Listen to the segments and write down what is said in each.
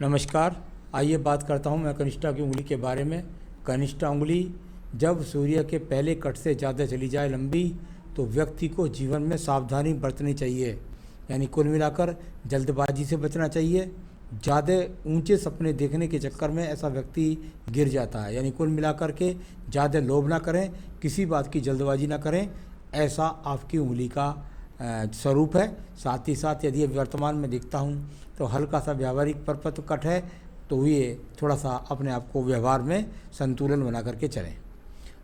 नमस्कार। आइए बात करता हूँ मैं कनिष्ठा की उंगली के बारे में। कनिष्ठा उंगली जब सूर्य के पहले कट से ज़्यादा चली जाए लंबी, तो व्यक्ति को जीवन में सावधानी बरतनी चाहिए। यानी कुल मिलाकर जल्दबाजी से बचना चाहिए। ज़्यादा ऊंचे सपने देखने के चक्कर में ऐसा व्यक्ति गिर जाता है। यानी कुल मिलाकर के ज़्यादा लोभ ना करें, किसी बात की जल्दबाजी ना करें, ऐसा आपकी उंगली का स्वरूप है। साथ ही साथ यदि वर्तमान में देखता हूँ तो हल्का सा व्यावहारिक परपत्र कट है, तो ये थोड़ा सा अपने आप को व्यवहार में संतुलन बना करके चलें।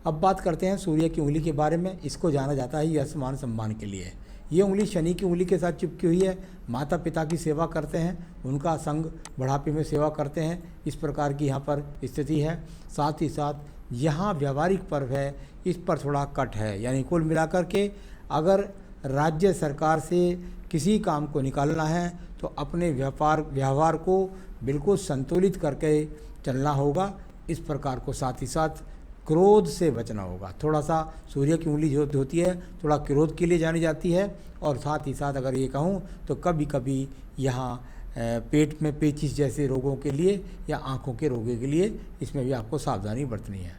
अब बात करते हैं सूर्य की उंगली के बारे में। इसको जाना जाता है यश मान सम्मान के लिए। ये उंगली शनि की उंगली के साथ चिपकी हुई है। माता पिता की सेवा करते हैं, उनका संग बुढ़ापे में सेवा करते हैं, इस प्रकार की यहाँ पर स्थिति है। साथ ही साथ यहाँ व्यवहारिक पर्व है, इस पर थोड़ा कट है। यानी कुल मिलाकर के अगर राज्य सरकार से किसी काम को निकालना है तो अपने व्यवहार को बिल्कुल संतुलित करके चलना होगा। इस प्रकार को साथ ही साथ क्रोध से बचना होगा। थोड़ा सा सूर्य की उंगली जो होती है थोड़ा क्रोध के लिए जानी जाती है। और साथ ही साथ अगर ये कहूँ तो कभी कभी यहाँ पेट में पेचिश जैसे रोगों के लिए या आँखों के रोगों के लिए इसमें भी आपको सावधानी बरतनी है।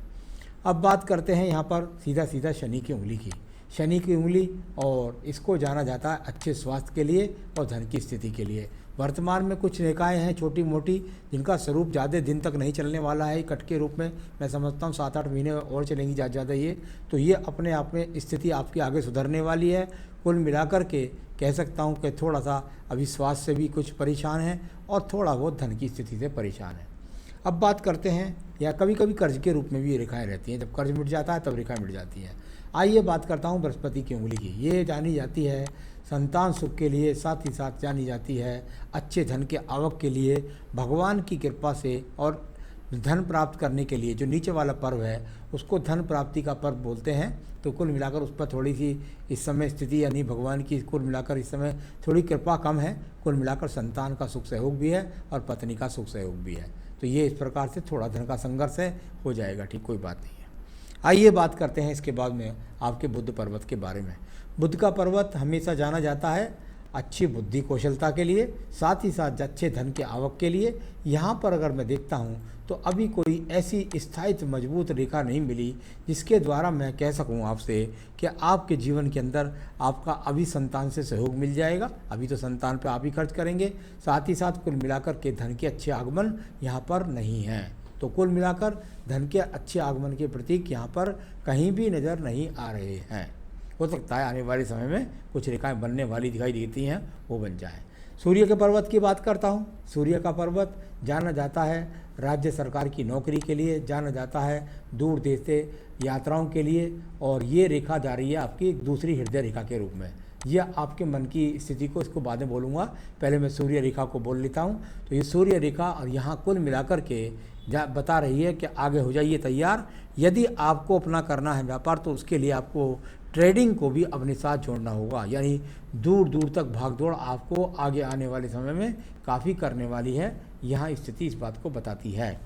अब बात करते हैं यहाँ पर सीधा सीधा शनि की उंगली की। शनि की उंगली और इसको जाना जाता है अच्छे स्वास्थ्य के लिए और धन की स्थिति के लिए। वर्तमान में कुछ रेखाएं हैं छोटी मोटी, जिनका स्वरूप ज़्यादा दिन तक नहीं चलने वाला है। कट के रूप में मैं समझता हूँ 7-8 महीने और चलेंगी ज़्यादा ये। तो ये अपने आप में स्थिति आपकी आगे सुधरने वाली है। कुल मिलाकर के कह सकता हूँ कि थोड़ा सा अभी स्वास्थ्य से भी कुछ परेशान है और थोड़ा बहुत धन की स्थिति से परेशान है। अब बात करते हैं, या कभी कभी कर्ज के रूप में भी ये रेखाएँ रहती हैं। जब कर्ज मिट जाता है तब रेखाएँ मिट जाती हैं। आइए बात करता हूँ बृहस्पति की उंगली की। ये जानी जाती है संतान सुख के लिए, साथ ही साथ जानी जाती है अच्छे धन के आवक के लिए, भगवान की कृपा से और धन प्राप्त करने के लिए। जो नीचे वाला पर्व है उसको धन प्राप्ति का पर्व बोलते हैं। तो कुल मिलाकर उस पर थोड़ी सी इस समय स्थिति, यानी भगवान की कुल मिलाकर इस समय थोड़ी कृपा कम है। कुल मिलाकर संतान का सुख सहयोग भी है और पत्नी का सुख सहयोग भी है। तो ये इस प्रकार से थोड़ा धन का संघर्ष है, हो जाएगा ठीक, कोई बात नहीं है। आइए बात करते हैं इसके बाद में आपके बुध पर्वत के बारे में। बुध का पर्वत हमेशा जाना जाता है अच्छी बुद्धि कौशलता के लिए, साथ ही साथ अच्छे धन के आवक के लिए। यहाँ पर अगर मैं देखता हूँ तो अभी कोई ऐसी स्थायित्व मजबूत रेखा नहीं मिली जिसके द्वारा मैं कह सकूँ आपसे कि आपके जीवन के अंदर आपका अभी संतान से सहयोग मिल जाएगा। अभी तो संतान पे आप ही खर्च करेंगे। साथ ही साथ कुल मिलाकर के धन के अच्छे आगमन यहाँ पर नहीं हैं। तो कुल मिलाकर धन के अच्छे आगमन के प्रतीक यहाँ पर कहीं भी नज़र नहीं आ रहे हैं। हो सकता है आने वाले समय में कुछ रेखाएं बनने वाली दिखाई देती हैं, वो बन जाएं। सूर्य के पर्वत की बात करता हूँ। सूर्य का पर्वत जाना जाता है राज्य सरकार की नौकरी के लिए, जाना जाता है दूर देश से यात्राओं के लिए। और ये रेखा जा रही है आपकी एक दूसरी हृदय रेखा के रूप में। यह आपके मन की स्थिति को, इसको बाद में बोलूँगा, पहले मैं सूर्य रेखा को बोल लेता हूँ। तो ये सूर्य रेखा और यहाँ कुल मिलाकर के बता रही है कि आगे हो जाइए तैयार। यदि आपको अपना करना है व्यापार तो उसके लिए आपको ट्रेडिंग को भी अपने साथ जोड़ना होगा। यानी दूर दूर तक भागदौड़ आपको आगे आने वाले समय में काफ़ी करने वाली है। यहाँ स्थिति इस बात को बताती है।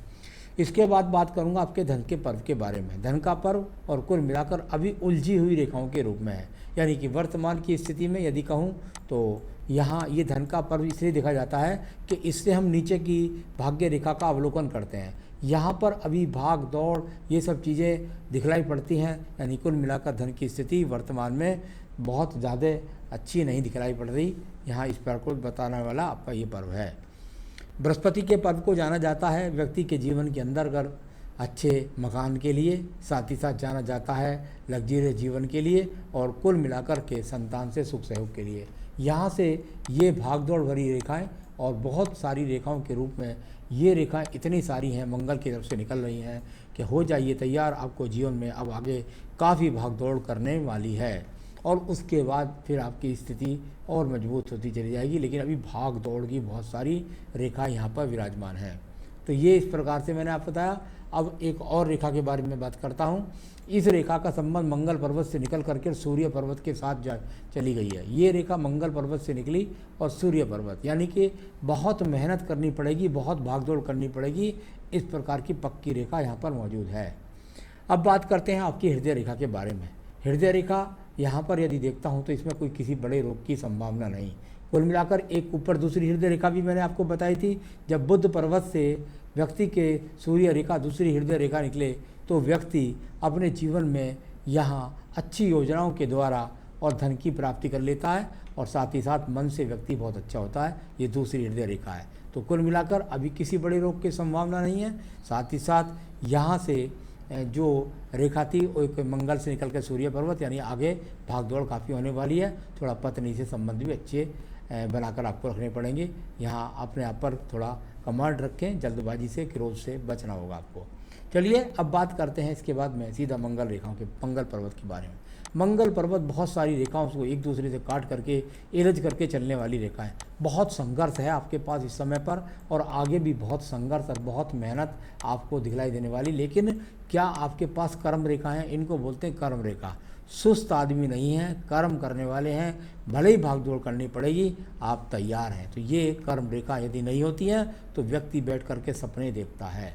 इसके बाद बात करूँगा आपके धन के पर्व के बारे में। धन का पर्व और कुल मिलाकर अभी उलझी हुई रेखाओं के रूप में है। यानी कि वर्तमान की स्थिति में यदि कहूँ तो यहाँ ये धन का पर्व इसलिए देखा जाता है कि इससे हम नीचे की भाग्य रेखा का अवलोकन करते हैं। यहाँ पर अभी भाग दौड़ ये सब चीज़ें दिखलाई पड़ती हैं। यानी कुल मिलाकर धन की स्थिति वर्तमान में बहुत ज़्यादा अच्छी नहीं दिखलाई पड़ रही। यहाँ इस पर को बताने वाला आपका ये पर्व है। बृहस्पति के पर्व को जाना जाता है व्यक्ति के जीवन के अंदर अगर अच्छे मकान के लिए, साथ ही साथ जाना जाता है लग्जरियस जीवन के लिए और कुल मिलाकर के संतान से सुख सहयोग के लिए। यहाँ से ये भागदौड़ भरी रेखाएं और बहुत सारी रेखाओं के रूप में ये रेखाएं इतनी सारी हैं मंगल की तरफ से निकल रही हैं कि हो जाइए तैयार। आपको जीवन में अब आगे काफ़ी भागदौड़ करने वाली है और उसके बाद फिर आपकी स्थिति और मजबूत होती चली जाएगी। लेकिन अभी भाग दौड़ की बहुत सारी रेखा यहाँ पर विराजमान है। तो ये इस प्रकार से मैंने आपको बताया। अब एक और रेखा के बारे में बात करता हूँ। इस रेखा का संबंध मंगल पर्वत से निकल करके सूर्य पर्वत के साथ चली गई है। ये रेखा मंगल पर्वत से निकली और सूर्य पर्वत, यानी कि बहुत मेहनत करनी पड़ेगी, बहुत भागदौड़ करनी पड़ेगी। इस प्रकार की पक्की रेखा यहाँ पर मौजूद है। अब बात करते हैं आपकी हृदय रेखा के बारे में। हृदय रेखा यहाँ पर यदि देखता हूँ तो इसमें कोई किसी बड़े रोग की संभावना नहीं। कुल मिलाकर एक ऊपर दूसरी हृदय रेखा भी मैंने आपको बताई थी। जब बुध पर्वत से व्यक्ति के सूर्य रेखा दूसरी हृदय रेखा निकले तो व्यक्ति अपने जीवन में यहाँ अच्छी योजनाओं के द्वारा और धन की प्राप्ति कर लेता है और साथ ही साथ मन से व्यक्ति बहुत अच्छा होता है। ये दूसरी हृदय रेखा है। तो कुल मिलाकर अभी किसी बड़े रोग की संभावना नहीं है। साथ ही साथ यहाँ से जो रेखा थी वो एक मंगल से निकल कर सूर्य पर्वत, यानी आगे भाग दौड़ काफ़ी होने वाली है। थोड़ा पत्नी से संबंध भी अच्छे बनाकर आपको रखने पड़ेंगे। यहाँ अपने आप पर थोड़ा कमांड रखें, जल्दबाजी से क्रोध से बचना होगा आपको। चलिए अब बात करते हैं इसके बाद में सीधा मंगल रेखाओं के, मंगल पर्वत के बारे में। मंगल पर्वत बहुत सारी रेखाओं को एक दूसरे से काट करके एलज करके चलने वाली रेखा है। बहुत संघर्ष है आपके पास इस समय पर और आगे भी बहुत संघर्ष और बहुत मेहनत आपको दिखलाई देने वाली। लेकिन क्या आपके पास कर्म रेखा है? इनको बोलते हैं कर्म रेखा। सुस्त आदमी नहीं है, कर्म करने वाले हैं, भले ही भागदौड़ करनी पड़ेगी, आप तैयार हैं। तो ये कर्म रेखा यदि नहीं होती है तो व्यक्ति बैठ करके सपने देखता है।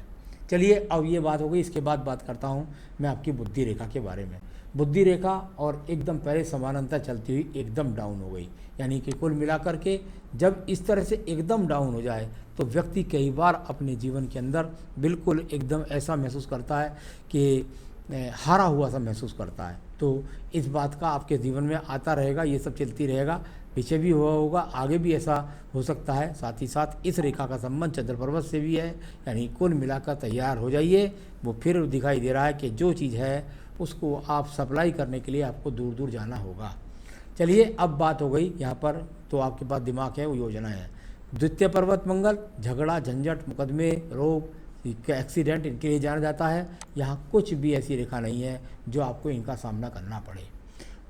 चलिए अब ये बात हो गई। इसके बाद बात करता हूँ मैं आपकी बुद्धि रेखा के बारे में। बुद्धि रेखा और एकदम पहले समानांतर चलती हुई एकदम डाउन हो गई, यानी कि कुल मिलाकर के जब इस तरह से एकदम डाउन हो जाए तो व्यक्ति कई बार अपने जीवन के अंदर बिल्कुल एकदम ऐसा महसूस करता है कि हारा हुआ सा महसूस करता है। तो इस बात का आपके जीवन में आता रहेगा, ये सब चलती रहेगा, पीछे भी हुआ होगा, आगे भी ऐसा हो सकता है। साथ ही साथ इस रेखा का संबंध चंद्र पर्वत से भी है, यानी कुल मिलाकर तैयार हो जाइए। वो फिर दिखाई दे रहा है कि जो चीज़ है उसको आप सप्लाई करने के लिए आपको दूर दूर जाना होगा। चलिए अब बात हो गई यहाँ पर, तो आपके पास दिमाग है, वो योजना है। द्वितीय पर्वत मंगल, झगड़ा झंझट मुकदमे रोग एक्सीडेंट इनके लिए जाना जाता है। यहाँ कुछ भी ऐसी रेखा नहीं है जो आपको इनका सामना करना पड़े।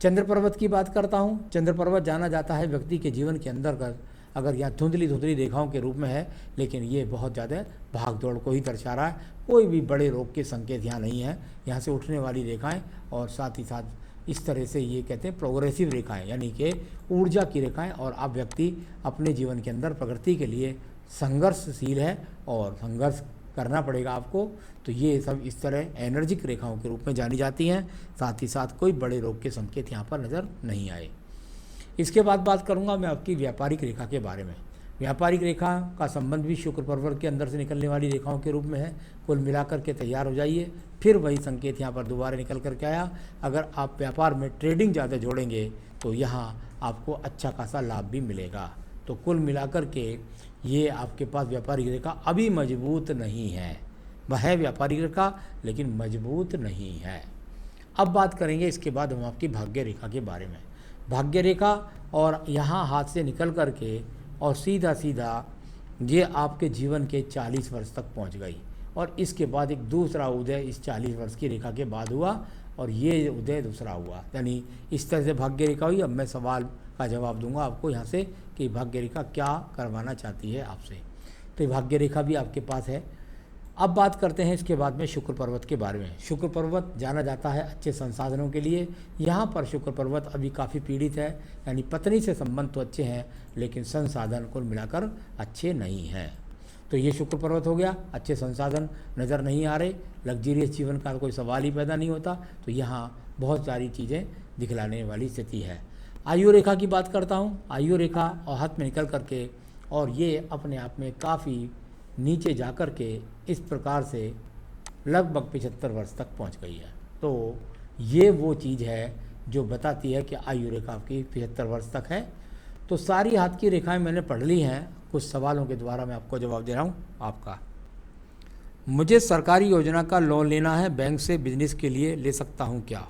चंद्र पर्वत की बात करता हूँ। चंद्र पर्वत जाना जाता है व्यक्ति के जीवन के अंदर का, अगर यहाँ धुंधली धुंधली रेखाओं के रूप में है, लेकिन ये बहुत ज़्यादा भाग दौड़ को ही दर्शा रहा है। कोई भी बड़े रोग के संकेत यहाँ नहीं है। यहाँ से उठने वाली रेखाएं और साथ ही साथ इस तरह से ये कहते हैं प्रोग्रेसिव रेखाएं, यानी कि ऊर्जा की रेखाएं। और आप व्यक्ति अपने जीवन के अंदर प्रगति के लिए संघर्षशील है और संघर्ष करना पड़ेगा आपको। तो ये सब इस तरह एनर्जिक रेखाओं के रूप में जानी जाती हैं। साथ ही साथ कोई बड़े रोग के संकेत यहाँ पर नज़र नहीं आए। इसके बाद बात करूँगा मैं आपकी व्यापारिक रेखा के बारे में। व्यापारिक रेखा का संबंध भी शुक्र पर्वत के अंदर से निकलने वाली रेखाओं के रूप में है। कुल मिलाकर के तैयार हो जाइए। फिर वही संकेत यहाँ पर दोबारा निकल कर के आया। अगर आप व्यापार में ट्रेडिंग ज़्यादा जोड़ेंगे तो यहाँ आपको अच्छा खासा लाभ भी मिलेगा। तो कुल मिलाकर के ये आपके पास व्यापारिक रेखा अभी मजबूत नहीं है। वह है व्यापारिक रेखा लेकिन मजबूत नहीं है। अब बात करेंगे इसके बाद हम आपकी भाग्य रेखा के बारे में। भाग्य रेखा और यहाँ हाथ से निकल कर के और सीधा सीधा ये आपके जीवन के 40 वर्ष तक पहुँच गई। और इसके बाद एक दूसरा उदय इस 40 वर्ष की रेखा के बाद हुआ और ये उदय दूसरा हुआ। यानी इस तरह से भाग्य रेखा हुई। अब मैं सवाल का जवाब दूंगा आपको यहाँ से कि भाग्य रेखा क्या करवाना चाहती है आपसे। तो भाग्य रेखा भी आपके पास है। अब बात करते हैं इसके बाद में शुक्र पर्वत के बारे में। शुक्र पर्वत जाना जाता है अच्छे संसाधनों के लिए। यहाँ पर शुक्र पर्वत अभी काफ़ी पीड़ित है, यानी पत्नी से संबंध तो अच्छे हैं लेकिन संसाधन कुल मिलाकर अच्छे नहीं हैं। तो ये शुक्र पर्वत हो गया। अच्छे संसाधन नज़र नहीं आ रहे, लग्जरियस जीवन का कोई सवाल ही पैदा नहीं होता। तो यहाँ बहुत सारी चीज़ें दिखलाने वाली स्थिति है। आयु रेखा की बात करता हूँ। आयु रेखा और हाथ में निकल करके और ये अपने आप में काफ़ी नीचे जा कर के इस प्रकार से लगभग 75 वर्ष तक पहुँच गई है। तो ये वो चीज़ है जो बताती है कि आयु रेखा आपकी 75 वर्ष तक है। तो सारी हाथ की रेखाएं मैंने पढ़ ली हैं। कुछ सवालों के द्वारा मैं आपको जवाब दे रहा हूँ। आपका, मुझे सरकारी योजना का लोन लेना है, बैंक से बिजनेस के लिए ले सकता हूँ क्या?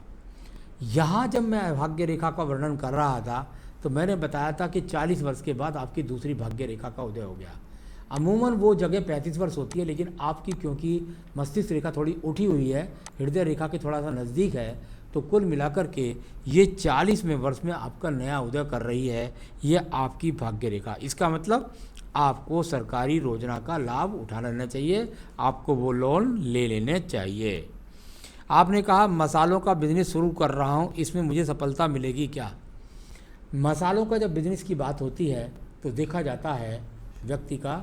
यहाँ जब मैं भाग्य रेखा का वर्णन कर रहा था तो मैंने बताया था कि 40 वर्ष के बाद आपकी दूसरी भाग्य रेखा का उदय हो गया। अमूमन वो जगह 35 वर्ष होती है, लेकिन आपकी क्योंकि मस्तिष्क रेखा थोड़ी उठी हुई है, हृदय रेखा के थोड़ा सा नज़दीक है, तो कुल मिलाकर के ये 40वें वर्ष में आपका नया उदय कर रही है। ये आपकी भाग्य रेखा। इसका मतलब आपको सरकारी योजना का लाभ उठा लेना चाहिए, आपको वो लोन ले लेने चाहिए। आपने कहा मसालों का बिजनेस शुरू कर रहा हूँ, इसमें मुझे सफलता मिलेगी क्या? मसालों का जब बिजनेस की बात होती है तो देखा जाता है व्यक्ति का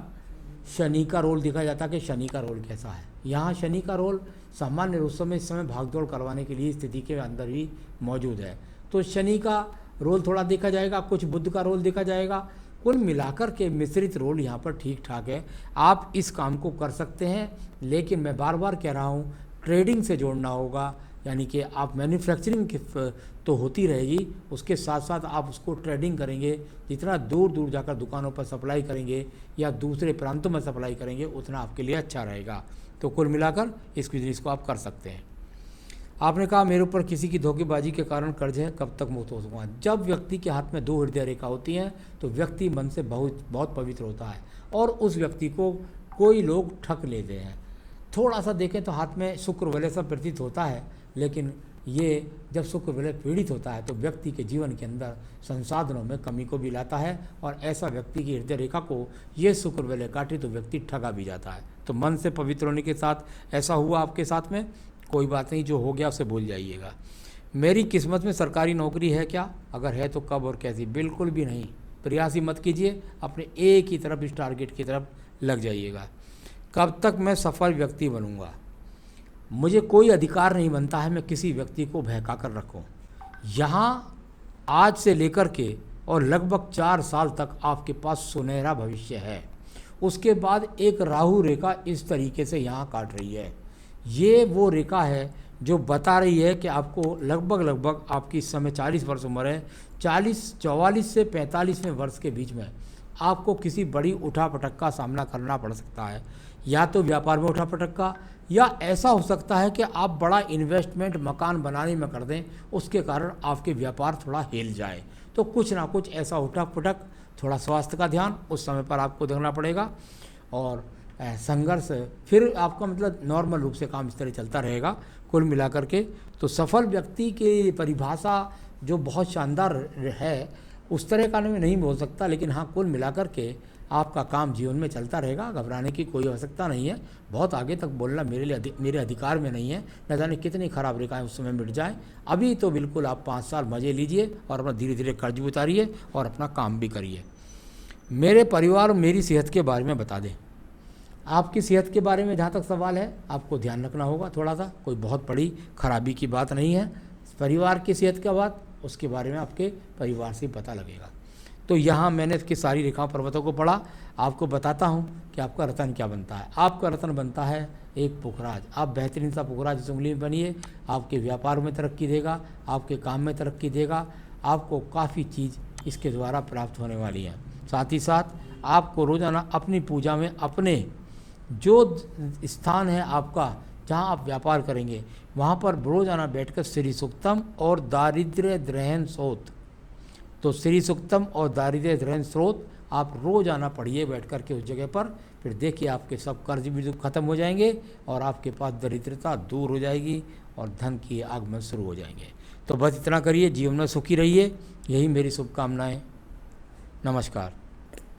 शनि का रोल देखा जाता है कि शनि का रोल कैसा है। यहाँ शनि का रोल सामान्य रूप से इस समय भागदौड़ करवाने के लिए स्थिति के अंदर ही मौजूद है। तो शनि का रोल थोड़ा देखा जाएगा, कुछ बुध का रोल देखा जाएगा, कुल मिलाकर के मिश्रित रोल यहाँ पर ठीक ठाक है। आप इस काम को कर सकते हैं, लेकिन मैं बार बार कह रहा हूँ ट्रेडिंग से जोड़ना होगा, यानी कि आप मैन्युफैक्चरिंग तो होती रहेगी, उसके साथ साथ आप उसको ट्रेडिंग करेंगे। जितना दूर दूर जाकर दुकानों पर सप्लाई करेंगे या दूसरे प्रांतों में सप्लाई करेंगे उतना आपके लिए अच्छा रहेगा। तो कुल मिलाकर इस बिजनेस को आप कर सकते हैं। आपने कहा मेरे ऊपर किसी की धोखेबाजी के कारण कर्ज है, कब तक मुक्त हो सकूँगा? जब व्यक्ति के हाथ में 2 हृदय रेखा होती हैं तो व्यक्ति मन से बहुत पवित्र होता है और उस व्यक्ति को कोई लोग ठग लेते हैं। थोड़ा सा देखें तो हाथ में शुक्र वलय सा प्रतीत होता है, लेकिन ये जब शुक्र वलय पीड़ित होता है तो व्यक्ति के जीवन के अंदर संसाधनों में कमी को भी लाता है, और ऐसा व्यक्ति की हृदय रेखा को ये शुक्र वलय काटे तो व्यक्ति ठगा भी जाता है। तो मन से पवित्र होने के साथ ऐसा हुआ आपके साथ में, कोई बात नहीं, जो हो गया उसे भूल जाइएगा। मेरी किस्मत में सरकारी नौकरी है क्या? अगर है तो कब और कैसी? बिल्कुल भी नहीं, प्रयास ही मत कीजिए, अपने एक ही तरफ, इस टारगेट की तरफ लग जाइएगा। कब तक मैं सफल व्यक्ति बनूंगा? मुझे कोई अधिकार नहीं बनता है मैं किसी व्यक्ति को बहका कर रखूं। यहाँ आज से लेकर के और लगभग 4 साल तक आपके पास सुनहरा भविष्य है। उसके बाद एक राहु रेखा इस तरीके से यहाँ काट रही है। ये वो रेखा है जो बता रही है कि आपको लगभग आपकी इस समय 40 वर्ष उम्र है, 44 से 45वें वर्ष के बीच में आपको किसी बड़ी उठापटक का सामना करना पड़ सकता है। या तो व्यापार में उठापटक का, या ऐसा हो सकता है कि आप बड़ा इन्वेस्टमेंट मकान बनाने में कर दें, उसके कारण आपके व्यापार थोड़ा हिल जाए। तो कुछ ना कुछ ऐसा उठापटक, थोड़ा स्वास्थ्य का ध्यान उस समय पर आपको देखना पड़ेगा, और संघर्ष फिर आपका मतलब नॉर्मल रूप से काम इस तरह चलता रहेगा। कुल मिलाकर के तो सफल व्यक्ति की परिभाषा जो बहुत शानदार है उस तरह का मैं नहीं बोल सकता, लेकिन हाँ कुल मिलाकर के आपका काम जीवन में चलता रहेगा, घबराने की कोई आवश्यकता नहीं है। बहुत आगे तक बोलना मेरे अधिकार में नहीं है, न जाने कितनी खराब रेखाएं उस समय मिट जाएं। अभी तो बिल्कुल आप 5 साल मज़े लीजिए और अपना धीरे धीरे कर्ज भी उतारिए और अपना काम भी करिए। मेरे परिवार और मेरी सेहत के बारे में बता दें। आपकी सेहत के बारे में जहाँ तक सवाल है आपको ध्यान रखना होगा थोड़ा सा, कोई बहुत बड़ी खराबी की बात नहीं है। परिवार की सेहत का बात, उसके बारे में आपके परिवार से पता लगेगा। तो यहाँ मैंने इसकी सारी रेखाओं पर्वतों को पढ़ा, आपको बताता हूँ कि आपका रतन क्या बनता है। आपका रतन बनता है एक पुखराज। आप बेहतरीन सा पुखराज इस उंगली में बनिए, आपके व्यापार में तरक्की देगा, आपके काम में तरक्की देगा, आपको काफ़ी चीज़ इसके द्वारा प्राप्त होने वाली है। साथ ही साथ आपको रोज़ाना अपनी पूजा में अपने जो स्थान है आपका जहाँ आप व्यापार करेंगे वहाँ पर रोज़ाना बैठकर श्री सूक्तम और दारिद्र्य द्रहण स्रोत, तो श्री सूक्तम और दारिद्र्य द्रहण स्रोत आप रोज़ाना पढ़िए बैठ कर के उस जगह पर। फिर देखिए आपके सब कर्ज भी खत्म हो जाएंगे और आपके पास दरिद्रता दूर हो जाएगी और धन की आगमन शुरू हो जाएंगे। तो बस इतना करिए, जीवन में सुखी रहिए, यही मेरी शुभकामनाएं। नमस्कार।